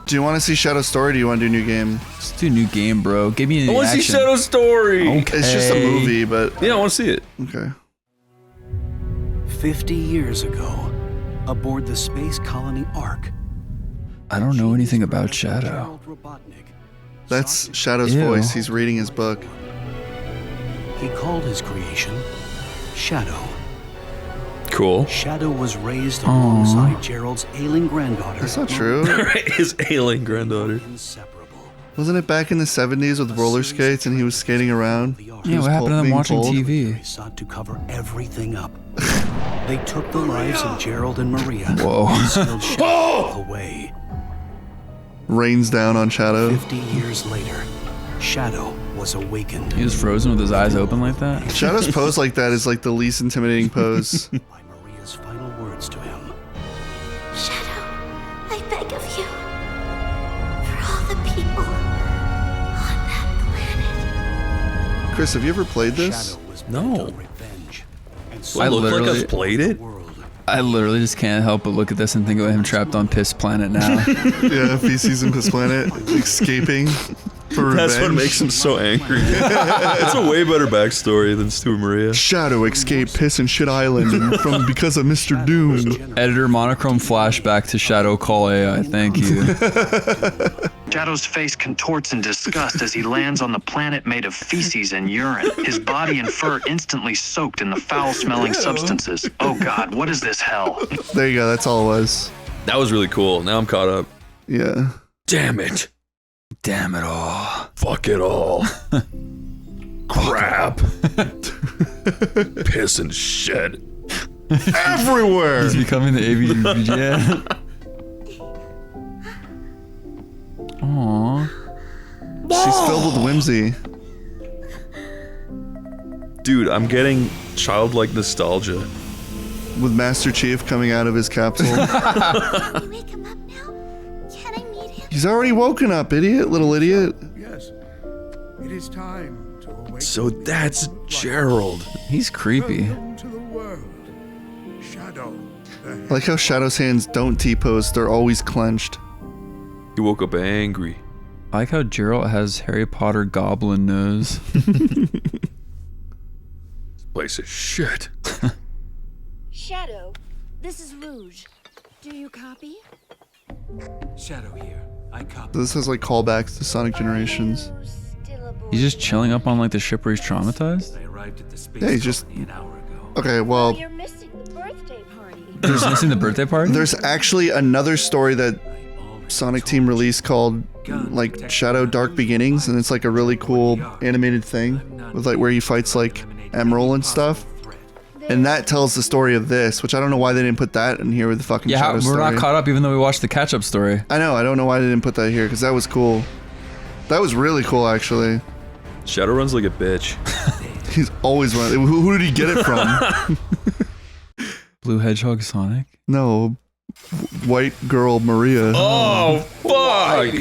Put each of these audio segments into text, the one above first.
Do you want to see Shadow Story or do you want to do new game? Let's do new game, bro. Give me an I want to see Shadow Story. Okay. It's just a movie, but... Yeah, I want to see it. Okay. 50 years ago, aboard the space colony Ark. I don't know anything about Shadow. That's Shadow's Ew. voice. He's reading his book. He called his creation Shadow. Cool. Shadow was raised alongside Gerald's ailing granddaughter. That's not true. His ailing granddaughter. Inseparable. Wasn't it back in the 70s with roller skates and he was skating around? Yeah, what happened to them watching They TV? sought to cover everything up. They took the lives of Gerald and Maria. Whoa. And sealed Shadow away. Rains down on Shadow. 50 years later, Shadow was awakened. He was frozen with his eyes open like that? Shadow's pose like that is like the least intimidating pose. By Maria's final words to him. Shadow, I beg of you, for all the people on that planet. Chris, have you ever played this? Shadow was No. bent on revenge. And so I look like literally- I've played it. the world. I literally just can't help but look at this and think about him trapped on Piss Planet now. Yeah, Feces and Piss Planet, escaping for revenge. That's what makes him so angry. It's a way better backstory than Stu and Maria. Shadow escaped Piss and Shit Island because of Mr. Doom. Editor monochrome flashback to Shadow Call AI. Thank you. Shadow's face contorts in disgust as he lands on the planet made of feces and urine. His body and fur instantly soaked in the foul-smelling substances. Oh God, what is this hell? There you go, that's all it was. That was really cool. Now I'm caught up. Yeah. Damn it. Damn it all. Fuck it all. Crap. Piss and shit. Everywhere! He's becoming the AVG. Aww. She's filled with whimsy. Dude, I'm getting childlike nostalgia. With Master Chief coming out of his capsule. Can we wake him up now? Can I meet him? He's already woken up, idiot, little idiot. Yes, it is time to awaken. So that's Gerald. He's creepy. Welcome to the world. Shadow. I like how Shadow's hands don't T-pose, they're always clenched. He woke up angry. I like how Gerald has Harry Potter goblin nose. This place is shit. Shadow, this is Rouge. Do you copy? Shadow here. I copy. This has like callbacks to Sonic Generations. Are you still aboard? He's just chilling up on like the ship where he's traumatized? I arrived at the space Yeah, he's just... colony an hour ago. Okay, Oh, well, you're missing the birthday party. He's missing the birthday party? there's actually another story that Sonic Team released called like Shadow Dark Beginnings, and it's like a really cool animated thing with like where he fights like Emerald and stuff. And that tells the story of this, which I don't know why they didn't put that in here with the fucking Yeah, Shadow we're story. not caught up even though we watched the catch-up story. I know, I don't know why they didn't put that here, because that was cool. That was really cool, actually. Shadow runs like a bitch. He's always running. Who did he get it from? Blue Hedgehog Sonic? No, white girl Maria. Oh, fuck!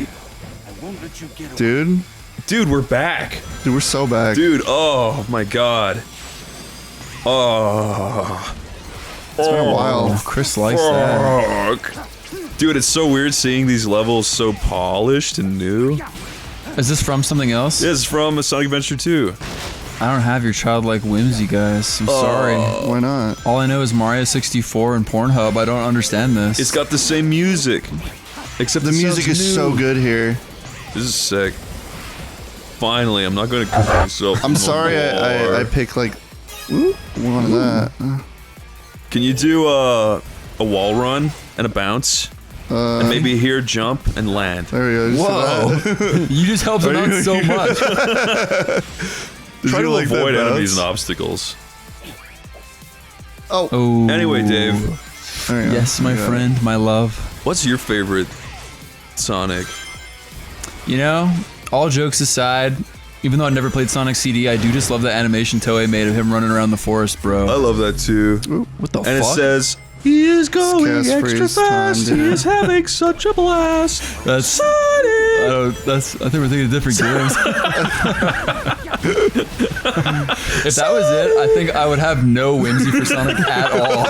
Dude, Dude, we're back. dude, we're so back. Dude, oh my god. Oh. It's been a while. Oh, Chris likes that. Fuck. Dude, it's so weird seeing these levels so polished and new. Is this from something else? This is from Sonic Adventure 2. I don't have your childlike whimsy, guys. I'm sorry. Why not? All I know is Mario 64 and Pornhub. I don't understand this. It's got the same music. Except The it music sounds is new. so good here. This is sick. Finally, I'm not going to kill myself. I'm no sorry I more. picked like one of that. Can you do a wall run and a bounce? And maybe here jump and land. There we go. Just Whoa. that. You just helped him out so much. Did Try you to like that avoid bounce? enemies and obstacles. Oh. Oh. Anyway, Dave, There you go. Yes, my Yeah. friend, my love. what's your favorite Sonic? You know, all jokes aside, even though I never played Sonic CD, I do just love the animation Toei made of him running around the forest, bro. I love that too. What the And fuck? it says, he is going Cast extra freeze fast. time, He dude. is having such a blast. That's Sonic! I think we're thinking of different games. If that was it, I think I would have no whimsy for Sonic at all.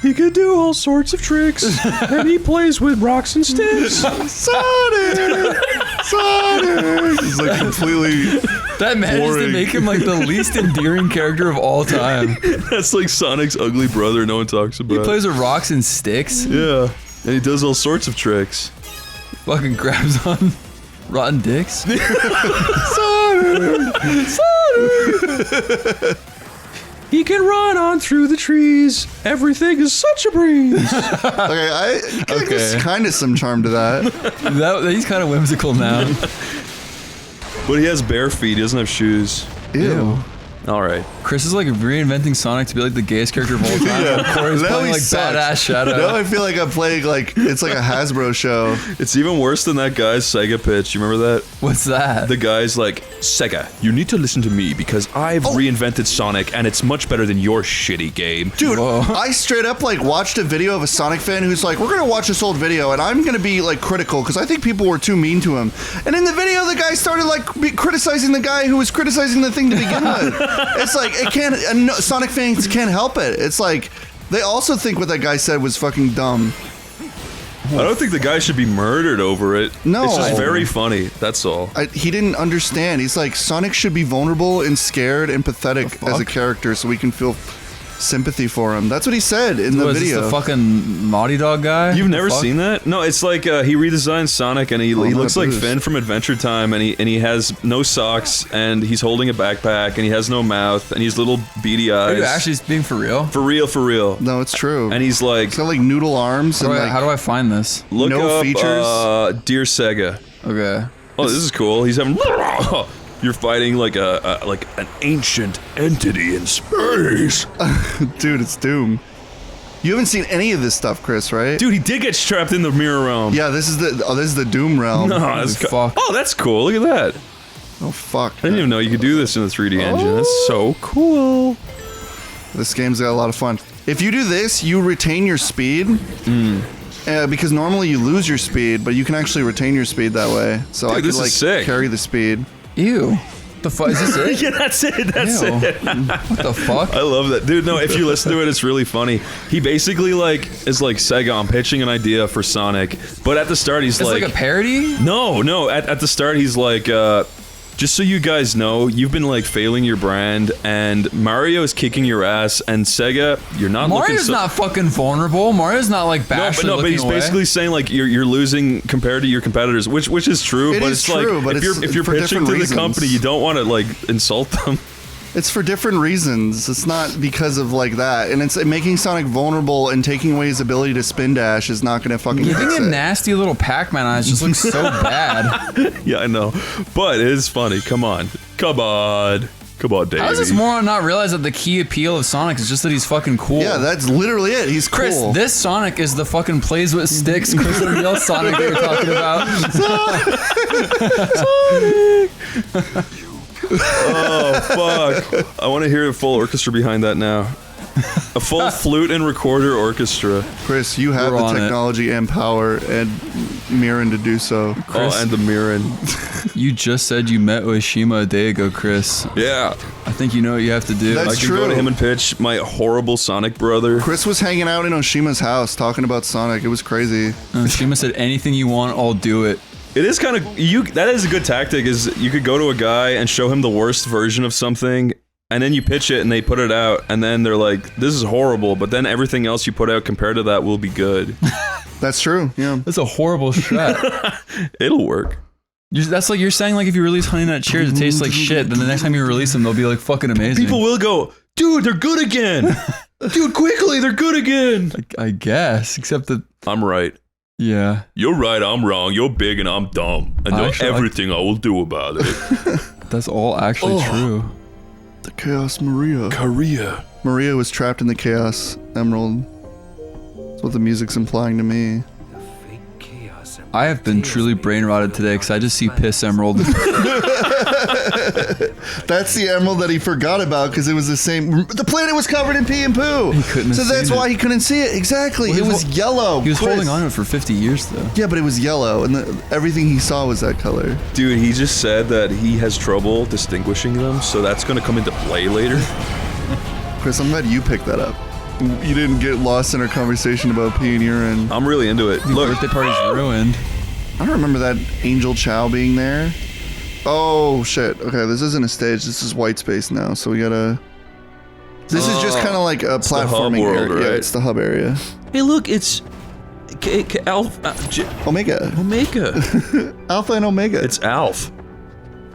He can do all sorts of tricks, and he plays with rocks and sticks. Sonic! Sonic! He's like completely. That managed to make him like the least endearing character of all time. That's like Sonic's ugly brother no one talks about. He plays with rocks and sticks. Yeah, and he does all sorts of tricks. Fucking grabs on rotten dicks. Sonic! Sonic! He can run on through the trees. Everything is such a breeze. Okay, there's kind of some charm to that. He's kind of whimsical now. But he has bare feet. He doesn't have shoes. Ew. All right. Chris is like reinventing Sonic to be like the gayest character of all time. Yeah. Corey's Now playing he like sucks. badass Shadow. Now I feel like I'm playing like it's like a Hasbro show. It's even worse than that guy's Sega pitch. You remember that? What's that? The guy's like, Sega, you need to listen to me because I've reinvented Sonic and it's much better than your shitty game. Dude, I straight up like watched a video of a Sonic fan who's like, we're gonna watch this old video and I'm gonna be like critical because I think people were too mean to him. And in the video, the guy started like criticizing the guy who was criticizing the thing to begin with. It's like, it can't, and Sonic fans can't help it. It's like, they also think what that guy said was fucking dumb. I don't think the guy should be murdered over it. No. It's just very funny. That's all. He didn't understand. He's like, Sonic should be vulnerable and scared and pathetic as a character so we can feel sympathy for him. That's what he said in the Is video. this the fucking Naughty Dog guy? You've never seen that? No, it's like he redesigned Sonic and he looks like Finn from Adventure Time and he has no socks and he's holding a backpack and he has no mouth and he's little beady eyes. Are you actually being for real? For real, for real. No, it's true. And he's like, He's got like noodle arms and like, How do I find this? look no up features? Dear Sega. Okay. Oh, this is cool. He's having. You're fighting like an ancient entity in space. dude, it's Doom. You haven't seen any of this stuff, Chris, right? Dude, he did get trapped in the mirror realm. Yeah, this is the Doom realm. No, that's fuck. Oh, that's cool. Look at that. Oh fuck. I didn't even know you could do this in the 3D engine. That's so cool. This game's got a lot of fun. If you do this, you retain your speed. Because normally you lose your speed, but you can actually retain your speed that way. So Dude, I could this is like sick. carry the speed. Ew. The fuck is this it? Yeah, that's it. That's Ew. it. What the fuck? I love that, dude. No, if you listen to it, it's really funny. He basically like is like, Sega, I'm pitching an idea for Sonic, but at the start he's It's like a parody? no. At the start he's like, just so you guys know, you've been like failing your brand, and Mario is kicking your ass, and Sega, you're not looking. Mario's not fucking vulnerable. Mario's not like No, bashfully but looking he's away. basically saying like you're losing compared to your competitors, which is true. It but is it's true, like but if it's you're for pitching different to the reasons. company, you don't want to like insult them. It's for different reasons. It's not because of like that. And it's making Sonic vulnerable and taking away his ability to spin dash is not going to fucking Giving fix him it. nasty little Pac-Man eyes just looks so bad. Yeah, I know, but it is funny. Come on, Davey. How does this moron not realize that the key appeal of Sonic is just that he's fucking cool? Yeah, that's literally it. He's Chris, cool. this Sonic is the fucking plays with sticks, Chris O'Neill Sonic that you're talking about. Oh fuck! I want to hear a full orchestra behind that now. A full flute and recorder orchestra. Chris, you have We're the on it. technology and power and Mirren to do so. Oh, and the Mirren. You just said you met Oishima a day ago, Chris. Yeah, I think you know what you have to do. That's I can go to true. him and pitch my horrible Sonic brother. Chris was hanging out in Oshima's house talking about Sonic. It was crazy. Oishima said, anything you want, I'll do it. It is kind of that is a good tactic. Is you could go to a guy and show him the worst version of something, and then you pitch it and they put it out, and then they're like, "This is horrible," but then everything else you put out compared to that will be good. That's true. Yeah. That's a horrible shot. It'll work. That's like you're saying, like if you release Honey Nut Cheers, it tastes like shit. Then the next time you release them, they'll be like fucking amazing. People will go, "Dude, they're good again." Dude, quickly, they're good again. I guess, except that I'm right. yeah. You're right, I'm wrong. You're big and I'm dumb. And know Actually, everything I will do about it. That's all actually true. The Chaos Maria. Korea. Maria was trapped in the Chaos Emerald. That's what the music's implying to me. I have been truly brain rotted today because I just see Piss Emerald. That's the emerald that he forgot about because it was the same. The planet was covered in pee and poo. He couldn't have So that's seen why it. he couldn't see it. Exactly. Well, it was yellow. He was Chris. holding on to it for 50 years though. Yeah, but it was yellow, and everything he saw was that color. Dude, he just said that he has trouble distinguishing them, so that's gonna come into play later. Chris, I'm glad you picked that up. You didn't get lost in our conversation about pee and urine. I'm really into it. Look, Birthday party's ruined. I don't remember that Angel Chow being there. Oh shit. Okay, this isn't a stage. This is white space now. So we gotta. This is just kind of like a the hub platforming world, area. Yeah, right? it's the hub area. hey, look, it's Omega. Omega. Alpha and Omega. It's Alf.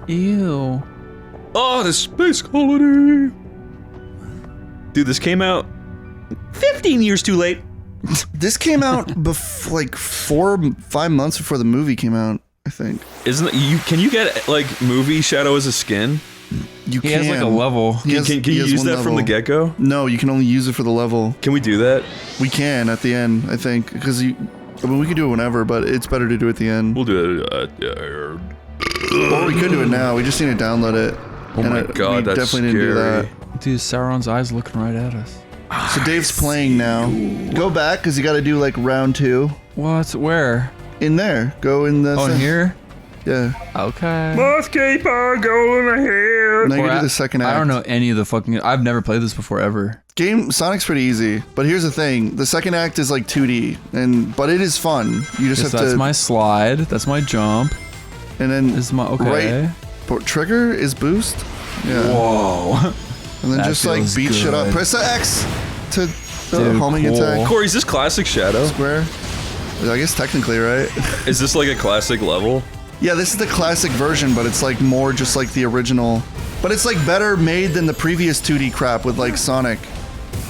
Ew. Oh, the space colony. Dude, this came out 15 years too late. This came out like 4-5 months before the movie came out, I think. Isn't it, you? Can you get like movie Shadow as a skin? You He can. has like a level. He has- Can he you has use one that from the level. get-go? No, you can only use it for the level. Can we do that? We can at the end, I think, because I mean, we can do it whenever, but it's better to do it at the end. We'll do it. Or we could do it now. We just need to download it. Oh my we god, that's definitely scary. didn't do that. Dude, Sauron's eyes looking right at us. So Dave's playing now. Go back, because you got to do like round 2. What? Where? In there. Go in the Oh, in thing. here? Yeah. Okay. Must keep on going ahead. Now you Or can do I- the second act. I don't know any of the fucking. I've never played this before ever. Sonic's pretty easy, but here's the thing: the second act is like 2D, but it is fun. You just Yes, have that's to. my slide. That's my jump. And then This is my okay. right. Trigger is boost. Yeah. Whoa. And then That just like feels beat shit up. good. Press the X to Dude, homing cool. attack. Corey, is this classic Shadow? Square. I guess technically, right? Is this like a classic level? Yeah, this is the classic version, but it's like more just like the original. But it's like better made than the previous 2D crap with like Sonic.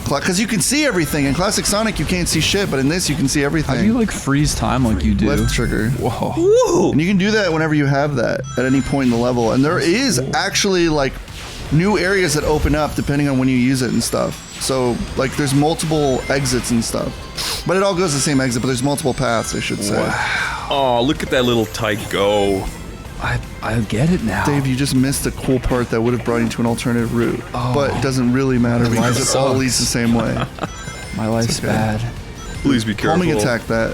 Because you can see everything. In classic Sonic, you can't see shit, but in this, you can see everything. How do you like freeze time like you do? Left trigger. Whoa. Woo! And you can do that whenever you have that at any point in the level. And there is actually like new areas that open up depending on when you use it and stuff. So like there's multiple exits and stuff. But it all goes the same exit, but there's multiple paths, I should say. Oh, look at that little tight go. I get it now. Dave, you just missed a cool part that would have brought you to an alternative route. But it doesn't really matter because it all sucks. leads the same way. My life's okay. bad. Please be careful. Homing attack that.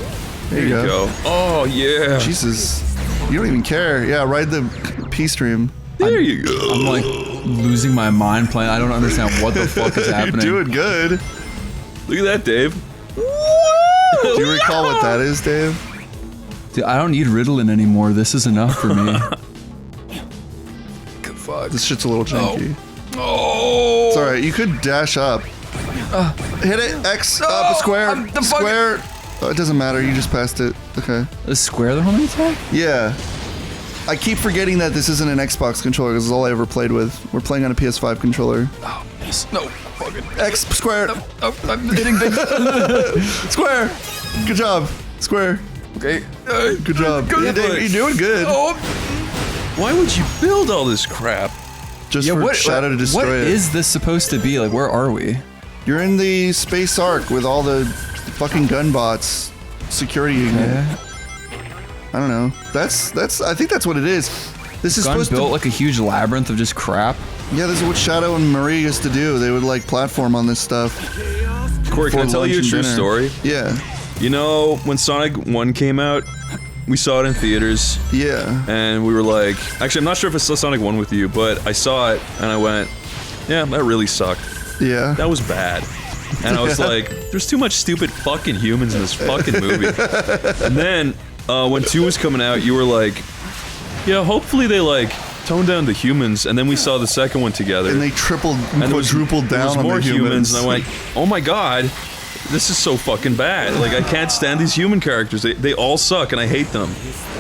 There you go. Oh, yeah. Jesus. You don't even care. Yeah, ride the P stream. There you go. I'm like losing my mind playing. I don't understand what the fuck is happening. You're doing good. Look at that, Dave. Do you recall what that is, Dave? Dude, I don't need Ritalin anymore. This is enough for me. Fuck. This shit's a little janky. Oh. It's alright, you could dash up. Hit it, X, up, square, the fuck- square. Oh, it doesn't matter, you just passed it. Okay. Is square the homing attack? Yeah. I keep forgetting that this isn't an Xbox controller because it's all I ever played with. We're playing on a PS5 controller. Oh, yes. No. Fucking. X, square, Oh, I'm hitting things. square. Good job. Square. Okay. Good job. Good Yeah, Dave, advice. you're doing good. Oh. Why would you build all this crap? Just for Shadow to destroy what it. is this supposed to be? Like, where are we? You're in the space arc with all the fucking gun bots. Security unit. Yeah. I don't know. I think that's what it is. This is Gun supposed built to. like a huge labyrinth of just crap. Yeah, this is what Shadow and Marie used to do. They would like platform on this stuff. Corey, can I before tell you a lunch and true dinner. story? Yeah. You know, when Sonic 1 came out, we saw it in theaters, Yeah. and we were like... Actually, I'm not sure if I saw Sonic 1 with you, but I saw it, and I went, yeah, that really sucked. Yeah. That was bad. And I was like, there's too much stupid fucking humans in this fucking movie. And then, when 2 was coming out, you were like, yeah, hopefully they, like, tone down the humans, and then we saw the second one together. And they tripled, and there was- quadrupled there was down on more the humans. and I went, oh my god, this is so fucking bad. Like, I can't stand these human characters. They all suck, and I hate them.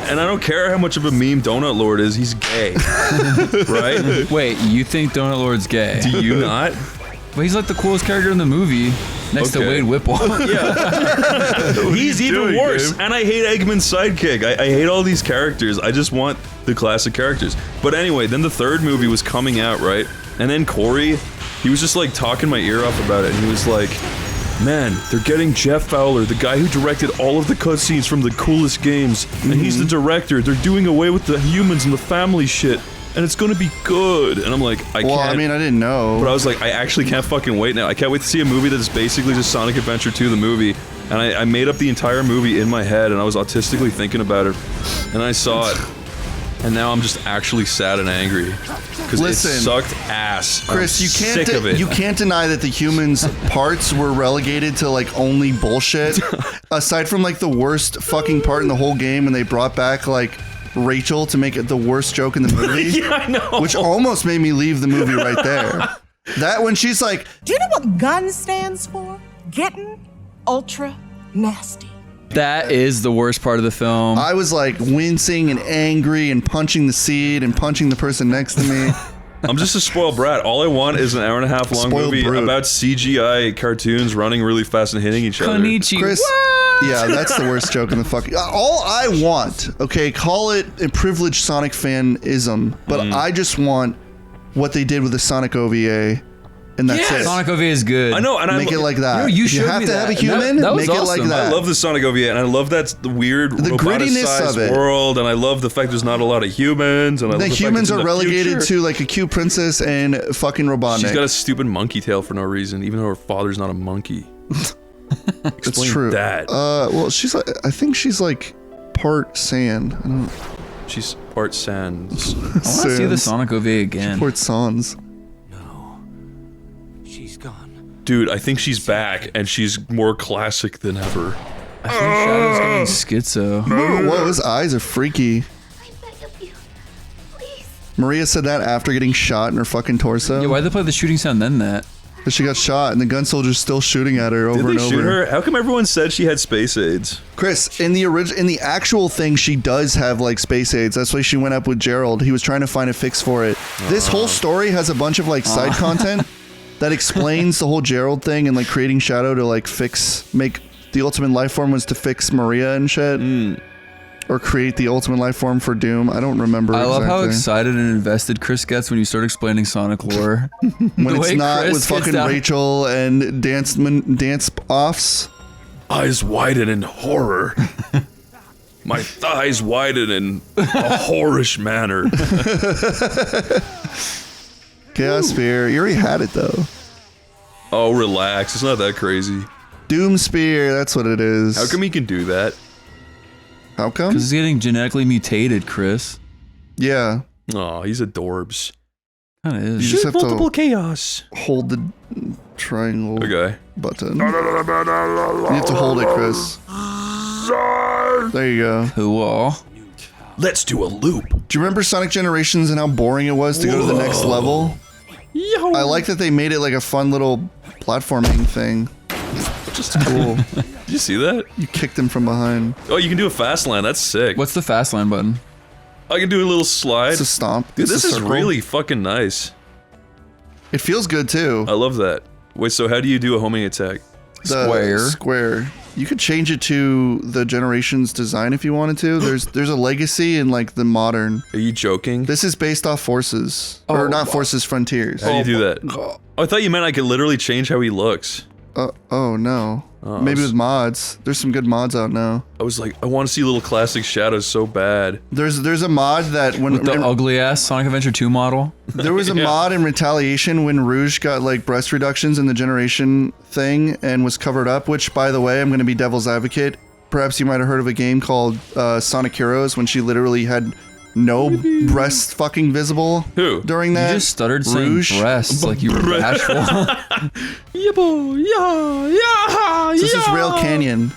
And I don't care how much of a meme Donut Lord is, he's gay. Right? Wait, you think Donut Lord's gay? Do you not? Well, he's like the coolest character in the movie, next to Okay. Wade Whipple. He's even doing, worse, Gabe? and I hate Eggman's sidekick. I hate all these characters. I just want the classic characters. But anyway, then the third movie was coming out, right? And then Corey, he was just like talking my ear off about it, and he was like, man, they're getting Jeff Fowler, the guy who directed all of the cutscenes from the coolest games, and he's the director. They're doing away with the humans and the family shit, and it's gonna be good. And I'm like, I Well, can't. I mean, I didn't know. But I was like, I actually can't fucking wait now. I can't wait to see a movie that is basically just Sonic Adventure 2, the movie. And I made up the entire movie in my head, and I was autistically thinking about it. And I saw it. And now I'm just actually sad and angry because it Listen, sucked ass. Chris, I'm sick of it. you can't deny that the humans' parts were relegated to like only bullshit. Aside from like the worst fucking part in the whole game when they brought back like Rachel to make it the worst joke in the movie. Yeah, I know. Which almost made me leave the movie right there. That when she's like, Do you know what GUN stands for? Getting ultra nasty. That is the worst part of the film. I was like wincing and angry and punching the seat and punching the person next to me. I'm just a spoiled brat. All I want is an hour and a half long Spoiled movie brute. about CGI cartoons running really fast and hitting each other. Konichi. Chris, yeah, that's the worst joke in the fucking. All I want, okay, call it a privileged Sonic fanism, but I just want what they did with the Sonic OVA, and that's it. Sonic OVA is good. I know, and Make it like that. You showed have me to that. have a human. That was make it like awesome. that. I love the Sonic OVA, and I love that's the weird The grittiness roboticized of it. world, and I love the fact there's not a lot of humans, and I The love the humans fact are it's in the relegated future. to like a cute princess and fucking Robotnik. She's got a stupid monkey tail for no reason, even though her father's not a monkey. It's Explain true. that. Well, she's like, I think she's like part sand. I don't. She's part sands. I want to see the Sonic OVA again. Part sans. She's gone. Dude, I think she's back, and she's more classic than ever. I think Shadow's getting schizo. Whoa, his eyes are freaky. I beg of you. Please. Maria said that after getting shot in her fucking torso. Yeah, why'd they play the shooting sound then that? But she got shot and the gun soldier's still shooting at her over Did and they over. shoot her? How come everyone said she had space aids? Chris, in the actual thing, she does have like space aids. That's why she went up with Gerald. He was trying to find a fix for it. This whole story has a bunch of like side content that explains the whole Gerald thing and like creating Shadow to like make the ultimate life form was to fix Maria and shit. Or create the ultimate life form for Doom. I don't remember. I love how exactly. excited and invested Chris gets when you start explaining Sonic lore. When The it's way not Chris with gets fucking down- Rachel and dance offs. Eyes widen in horror. My thighs widen in a whorish manner. Chaos Spear. You already had it though. Oh, relax. It's not that crazy. Doom Spear. That's what it is. How come he can do that? How come? Because he's getting genetically mutated, Chris. Yeah. Oh, he's adorbs. Kind of is. You just have to chaos. hold the triangle Okay. button. You have to hold it, Chris. There you go. Cool. Let's do a loop. Do you remember Sonic Generations and how boring it was to go to the next level? I like that they made it like a fun little platforming thing. Just cool. Did you see that? You kicked him from behind. Oh, you can do a fast land. That's sick. What's the fast line button? I can do a little slide. It's a stomp. Dude, It's this a is circle. really fucking nice. It feels good too. I love that. Wait, so how do you do a homing attack? The square. You could change it to the Generations design if you wanted to. There's a legacy in like the modern. Are you joking? This is based off Forces. Or not Forces, Frontiers. How do you do that? Oh, I thought you meant I could literally change how he looks. Oh no. Maybe with mods. There's some good mods out now. I was like, I want to see little classic shadows so bad. There's a mod that when With the ugly ass Sonic Adventure 2 model? there was a mod in Retaliation when Rouge got like breast reductions in the Generation thing and was covered up, which by the way, I'm going to be devil's advocate. Perhaps you might have heard of a game called Sonic Heroes when she literally had no breasts fucking visible. Who? During that? You just stuttered Rouge? saying breasts like you were bashful. This is Rail Canyon.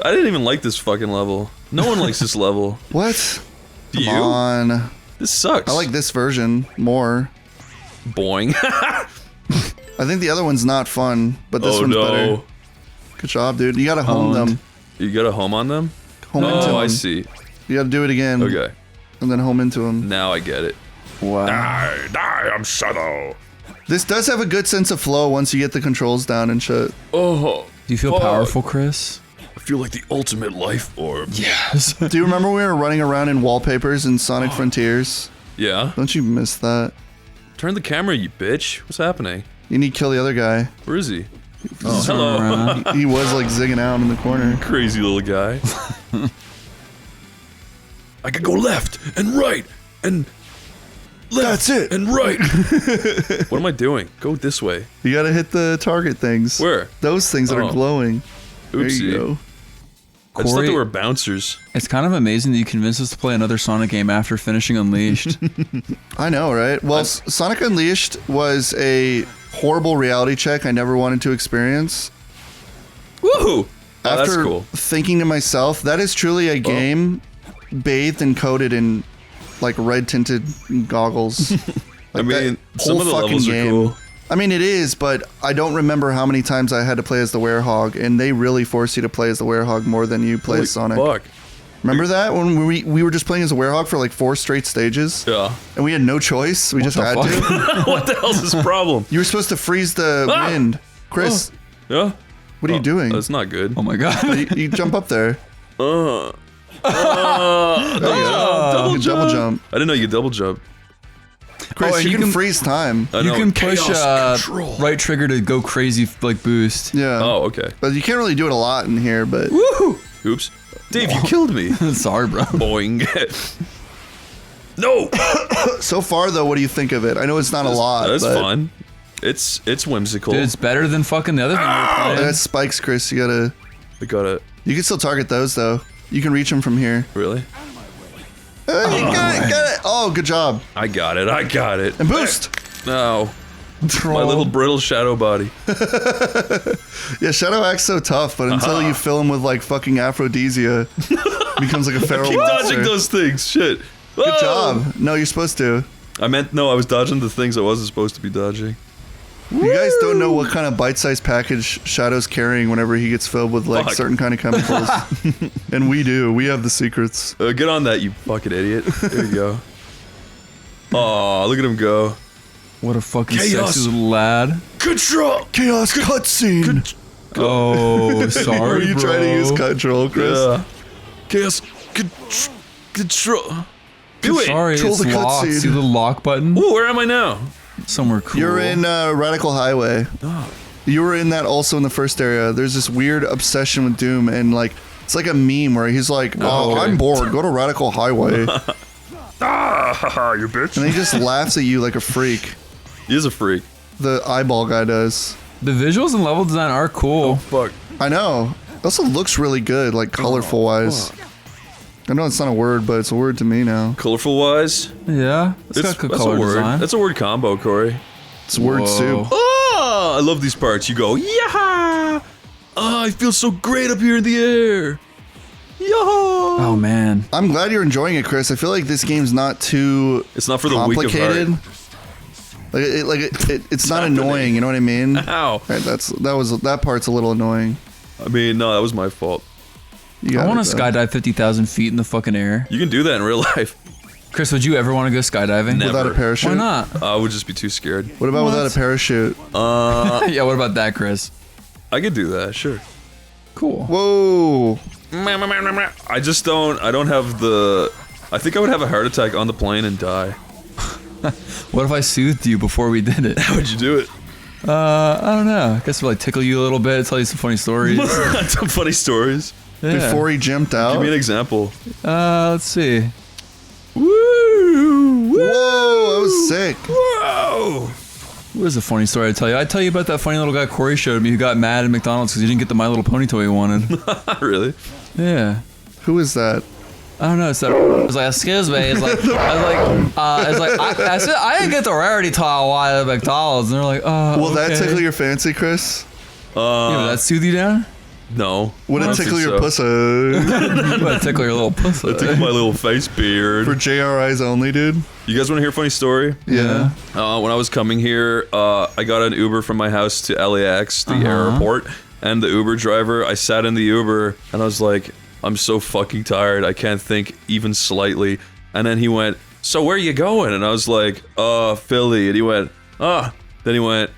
I didn't even like this fucking level. No one likes this level. What? Do you? Come on. This sucks. I like this version more. Boing. I think the other one's not fun, but this Oh one's no. better. Good job, dude. You gotta home them. You got a home on them? Home into them. Oh, I see. You gotta do it again. Okay. And then home into them. Now I get it. Wow. Die, I'm Shadow. This does have a good sense of flow once you get the controls down and shit. Oh. Do you feel fuck. powerful, Chris? I feel like the ultimate life form. Yes. Do you remember we were running around in wallpapers in Sonic Frontiers? Yeah? Don't you miss that? Turn the camera, you bitch. What's happening? You need to kill the other guy. Where is he? Oh, hello. Around. He was like zigging out in the corner. Crazy little guy. I could go left and right and left That's it. and right. What am I doing? Go this way. You gotta hit the target things. Where? Those things that Oh. are glowing. There Oopsie. you go. I just thought Corey- they were bouncers. It's kind of amazing that you convinced us to play another Sonic game after finishing Unleashed. I know, right? Well, Sonic Unleashed was a horrible reality check I never wanted to experience. Woohoo! Oh, that's After cool. thinking to myself, that is truly a game bathed and coated in like red tinted goggles. I Like, mean, that some whole of the fucking levels are game. cool. I mean, it is, but I don't remember how many times I had to play as the Werehog, and they really force you to play as the Werehog more than you play Holy as Sonic. fuck. Remember that when we were just playing as a Werehog for like 4 straight stages, Yeah. and we had no choice. We just the had fuck? to. What the hell's this problem? You were supposed to freeze the wind, Chris. Yeah? What are you doing? That's not good. Oh my god. You jump up there. Double Double jump. I didn't know you could double jump. Chris, and you you can can- freeze time. I You know. can push Chaos control. right trigger to go crazy like boost. Yeah. Oh, okay. But you can't really do it a lot in here, but Oops. Dave, you killed me. Sorry, bro. Boing. No. so far though, what do you think of it? I know it's not a lot. That's but fun. It's whimsical. Dude, it's better than fucking the other thing we were It playing. has spikes, Chris. You gotta. I got it. You can still target those though. You can reach them from here. Really? You got it. Oh, good job. I got it. I got it. And boost. No. My little brittle shadow body. Yeah, Shadow acts so tough, but until you fill him with like fucking aphrodisia, becomes like a feral Keep monster. dodging those things. Shit. Good job. No, you're supposed to. I meant, no, I was dodging the things I wasn't supposed to be dodging. You guys don't know what kind of bite-sized package Shadow's carrying whenever he gets filled with like Fuck. certain kind of chemicals. And we do. We have the secrets. Get on that, you fucking idiot. There you go. Aw, look at him go. What a fucking Chaos. sexy little lad. Control! Chaos cutscene. Oh, sorry, Are you bro. trying to use control, Chris? Yeah. Chaos control. Do it! Sorry, Control it's the locked. cutscene. See the lock button? Ooh, where am I now? Somewhere cool. You're in Radical Highway. You were in that also in the first area. There's this weird obsession with Doom, and like it's like a meme where he's like, "Oh, okay. I'm bored. Go to Radical Highway," and Ah, you bitch. he just laughs at you like a freak. He is a freak. The eyeball guy does. The visuals and level design are cool. Fuck. I know. It also looks really good, like colorful wise. I know it's not a word, but it's a word to me now. Colorful wise? Yeah, it's got good that's color a word. design. That's a word combo, Corey. It's word Whoa. soup. Oh, I love these parts. You go, yeah! Oh, I feel so great up here in the air. Yo! Oh man, I'm glad you're enjoying it, Chris. I feel like this game's not too It's not for the weak of complicated. heart. It's not annoying. You know what I mean? Ow. Right, that part's a little annoying. I mean, no, that was my fault. You got I want it, to though. skydive 50,000 feet in the fucking air. You can do that in real life. Chris, would you ever want to go skydiving? Never. without a parachute. Why not? I would just be too scared. What about without a parachute? Yeah, what about that, Chris? I could do that, sure. Cool. Whoa! I just don't, I don't have the, I think I would have a heart attack on the plane and die. What if I soothed you before we did it? How would you do it? I don't know. I guess I'll like tickle you a little bit, tell you some funny stories. Some funny stories. Yeah. Before he jumped out. Give me an example. Let's see. Woo! Whoa! That was sick. Whoa! What is a funny story I tell you? I tell you about that funny little guy Corey showed me who got mad at McDonald's because he didn't get the My Little Pony toy he wanted. Really? Yeah. Who is that? I don't know. It's that. I was like, excuse me. It's like, I said I didn't get the rarity toy I wanted at McDonald's, and they're like, Will that okay. tickle your fancy, Chris? Yeah, would that soothe you down? No. Would I it don't tickle think your so. pussy? Would it tickle your little pussy? Tickle my little face beard. For JRIs only, dude? You guys want to hear a funny story? Yeah. When I was coming here, I got an Uber from my house to LAX, the airport, and the Uber driver, I sat in the Uber, and I was like, I'm so fucking tired, I can't think even slightly. And then he went, so where are you going? And I was like, Philly. And he went, Then he went,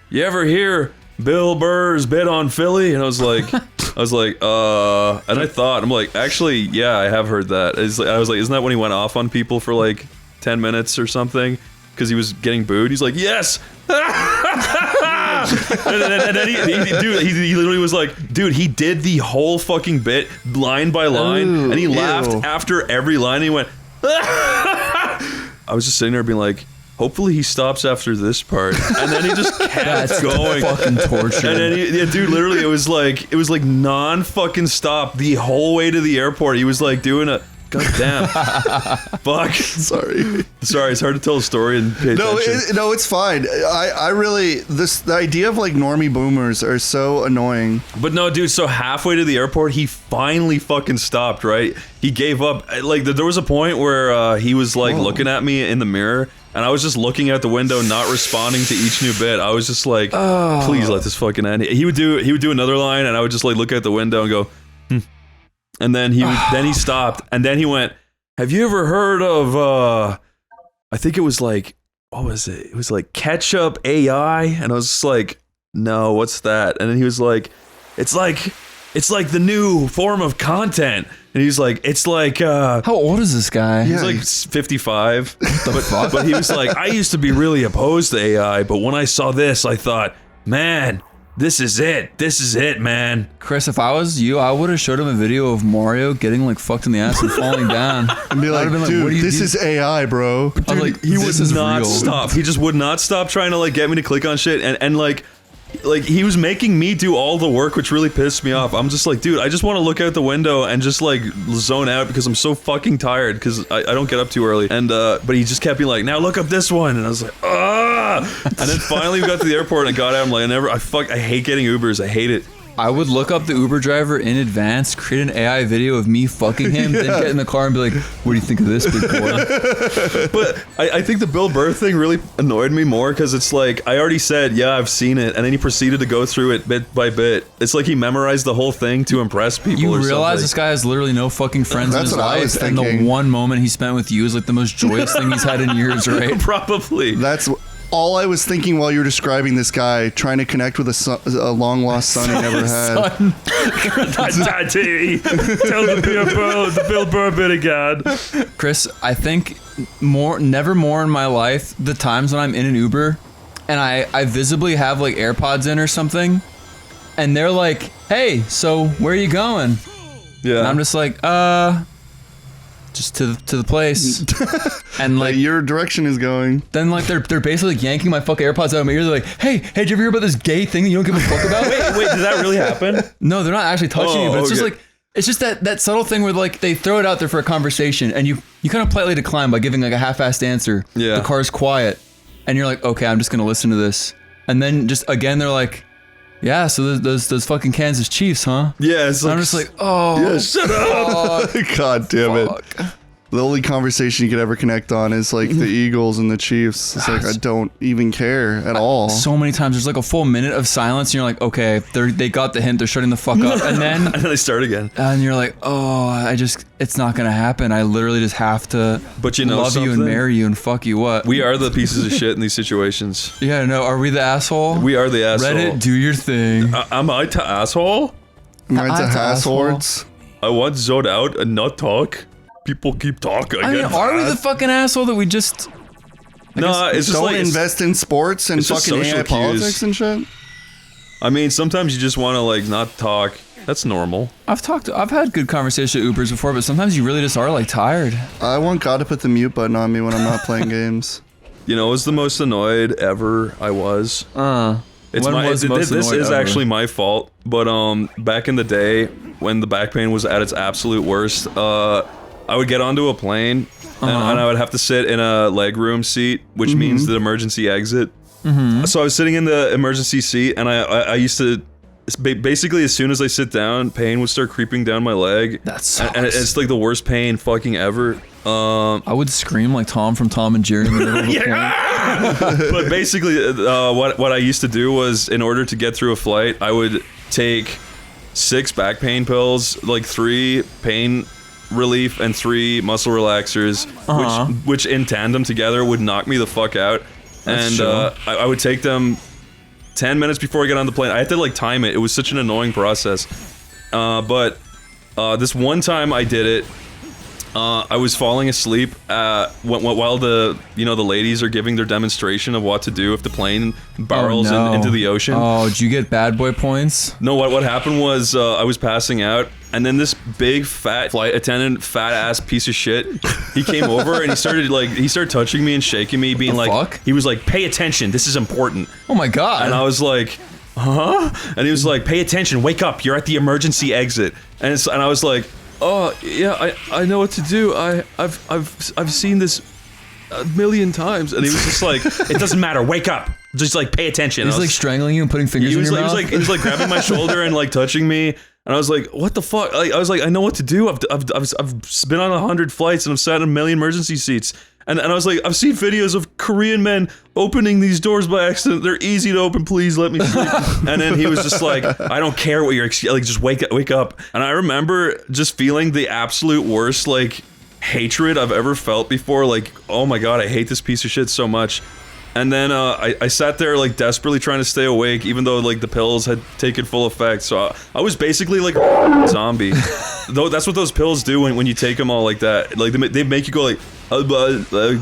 you ever hear Bill Burr's bit on Philly? And I was like, and I thought, I'm like, actually, yeah, I have heard that. I was like, isn't that when he went off on people for like 10 minutes or something? Because he was getting booed. He's like, yes! and then he literally was like, dude, he did the whole fucking bit line by line, Ooh, and he ew. laughed after every line, and he went, I was just sitting there being like, hopefully he stops after this part. And then he just kept going. Fucking torture. And then dude, literally, it was like non-fucking stop the whole way to the airport. He was like doing a goddamn fuck. Sorry, it's hard to tell a story and pay attention. No, it's fine. I really the idea of like normie boomers are so annoying. But no, dude. So halfway to the airport, he finally fucking stopped. Right, he gave up. Like there was a point where he was like looking at me in the mirror. And I was just looking out the window, not responding to each new bit. I was just like, please let this fucking end. He would do another line, and I would just like look out the window and go, and then he stopped, and then he went, have you ever heard of I think it was like, what was it? It was like Ketchup AI, and I was just like, no, what's that? And then he was like, it's like the new form of content. And he's like, it's like, how old is this guy? He's like 55. But he was like, I used to be really opposed to AI, but when I saw this, I thought, man, this is it. This is it, man. Chris, if I was you, I would have showed him a video of Mario getting like fucked in the ass and falling down. And be like, dude, this is AI, bro. Dude, I was like, he would not stop. He just would not stop trying to like get me to click on shit. And like he was making me do all the work, which really pissed me off. I'm just like, dude, I just want to look out the window and just like zone out because I'm so fucking tired because I don't get up too early. And but he just kept being like, now look up this one, and I was like, ah. And then finally we got to the airport and I got out. I'm like, I hate getting Ubers. I hate it. I would look up the Uber driver in advance, create an AI video of me fucking him, then get in the car and be like, what do you think of this, big boy? But I think the Bill Burr thing really annoyed me more because it's like, I already said, yeah, I've seen it, and then he proceeded to go through it bit by bit. It's like he memorized the whole thing to impress people. You realize this guy has literally no fucking friends in his life, and the one moment he spent with you is like the most joyous thing he's had in years, right? Probably. That's all I was thinking while you were describing this guy trying to connect with a long lost son he never had. Daddy, tell the Bill Burr bit again. Chris, I think never more in my life the times when I'm in an Uber and I visibly have like AirPods in or something, and they're like, "Hey, so where are you going?" Yeah, and I'm just like, just to the place. And like your direction is going. Then like they're basically like yanking my fucking AirPods out of my ear. They're like, hey, did you ever hear about this gay thing that you don't give a fuck about? wait, did that really happen? No, they're not actually touching you, but it's just like, it's just that subtle thing where like they throw it out there for a conversation and you kind of politely decline by giving like a half-assed answer. Yeah. The car's quiet and you're like, okay, I'm just gonna listen to this. And then just again they're like, yeah, so those fucking Kansas Chiefs, huh? Yeah, it's like, I'm just like, oh, yeah, shut up. God damn it. The only conversation you could ever connect on is like the Eagles and the Chiefs. It's like, I don't even care at all. So many times there's like a full minute of silence and you're like, okay, they got the hint, they're shutting the fuck up. And then they start again. And you're like, oh, it's not going to happen. I literally just have to love you and marry you and fuck you what? We are the pieces of shit in these situations. Yeah, no, are we the asshole? We are the asshole. Reddit, do your thing. Am I the asshole? Am I the assholes? I want to zone out and not talk. People keep talking. I mean, are we the fucking asshole that we just... No, it's just don't like... invest in sports and fucking AI politics and shit? I mean, sometimes you just want to, like, not talk. That's normal. I've had good conversation with Ubers before, but sometimes you really just are, like, tired. I want God to put the mute button on me when I'm not playing games. You know, it was the most annoyed ever I was. This is actually my fault, but back in the day, when the back pain was at its absolute worst, I would get onto a plane, and I would have to sit in a legroom seat, which means the emergency exit. So I was sitting in the emergency seat, and I used to, basically as soon as I sit down, pain would start creeping down my leg. That sucks. And it's like the worst pain fucking ever. I would scream like Tom from Tom and Jerry in the middle of a plane. But basically, what I used to do was, in order to get through a flight, I would take 6 back pain pills, like 3 pain relief and 3 muscle relaxers, which in tandem together would knock me the fuck out. And I would take them 10 minutes before I get on the plane. I had to like time it. It was such an annoying process. But this one time I did it. I was falling asleep while the ladies are giving their demonstration of what to do if the plane barrels into the ocean. Oh, did you get bad boy points? No, what happened was I was passing out, And then this big fat flight attendant, fat ass piece of shit, he came over and he started touching me and shaking me, being like, fuck? he was like, "Pay attention, this is important." Oh my god. And I was like, "Huh?" And he was like, "Pay attention, wake up, you're at the emergency exit." And I was like, "Oh yeah, I know what to do. I've seen this a million times." And he was just like, "It doesn't matter, wake up. Just like pay attention." He's like strangling you and putting fingers in your mouth. He was like grabbing my shoulder and like touching me. And I was like, "What the fuck?" Like, I was like, "I know what to do. I've been on 100 flights and I've sat in a million emergency seats." And I was like, "I've seen videos of Korean men opening these doors by accident. They're easy to open. Please let me sleep." And then he was just like, "I don't care what you're like. Just wake up." And I remember just feeling the absolute worst like hatred I've ever felt before. Like, oh my god, I hate this piece of shit so much. And then I sat there like desperately trying to stay awake, even though like the pills had taken full effect. So I was basically like a zombie. Though that's what those pills do when you take them all like that. Like they make you go like.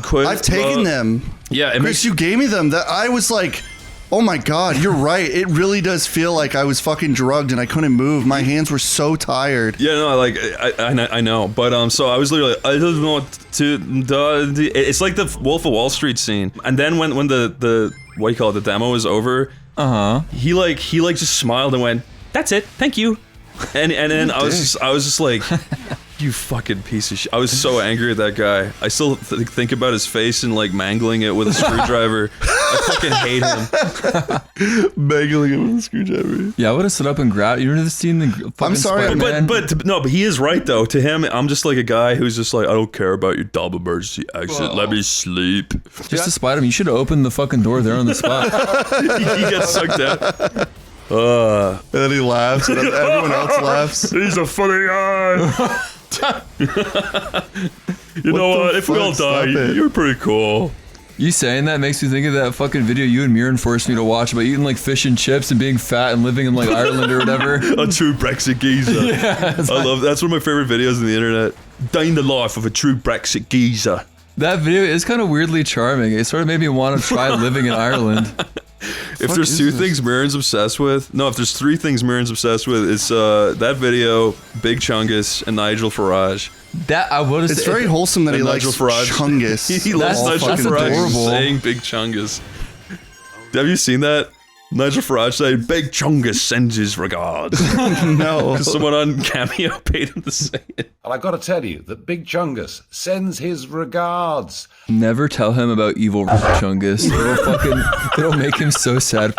Quit. I've taken them. Yeah, Chris, you gave me them. That I was like, oh my god, you're right. It really does feel like I was fucking drugged and I couldn't move. My hands were so tired. Yeah, no, like I know, but so I was literally like, I don't know what to do. It's like the Wolf of Wall Street scene. And then when the what do you call it, the demo was over, he just smiled and went, "That's it, thank you." And then I was just like, "You fucking piece of shit." I was so angry at that guy. I still think about his face and like mangling it with a screwdriver. I fucking hate him. Mangling it with a screwdriver. Yeah, I would have stood up and grabbed. You ever seen the fucking I'm sorry, Spider-Man? but he is right though. To him, I'm just like a guy who's just like, "I don't care about your double emergency exit. Let me sleep." Just to spite him, you should have opened the fucking door there on the spot. He gets sucked out. And then he laughs, and everyone else laughs. He's a funny guy. You know what? If we all die, you're pretty cool. You saying that makes me think of that fucking video you and Mirren forced me to watch about eating like fish and chips and being fat and living in like Ireland or whatever. A true Brexit geezer. Yeah, that's one of my favorite videos on the internet. Dying the life of a true Brexit geezer. That video is kind of weirdly charming. It sort of made me want to try living in Ireland. If there's two things Mirren's obsessed with, no, if there's three things Mirren's obsessed with, it's that video, Big Chungus, and Nigel Farage. That I would have. It's very wholesome that he likes Chungus. He loves Nigel Farage adorable. saying Big Chungus. Have you seen that? Nigel Farage saying, "Big Chungus sends his regards." No. Because someone on Cameo paid him to say it. And I got to tell you that Big Chungus sends his regards. Never tell him about evil Chungus. It'll make him so sad.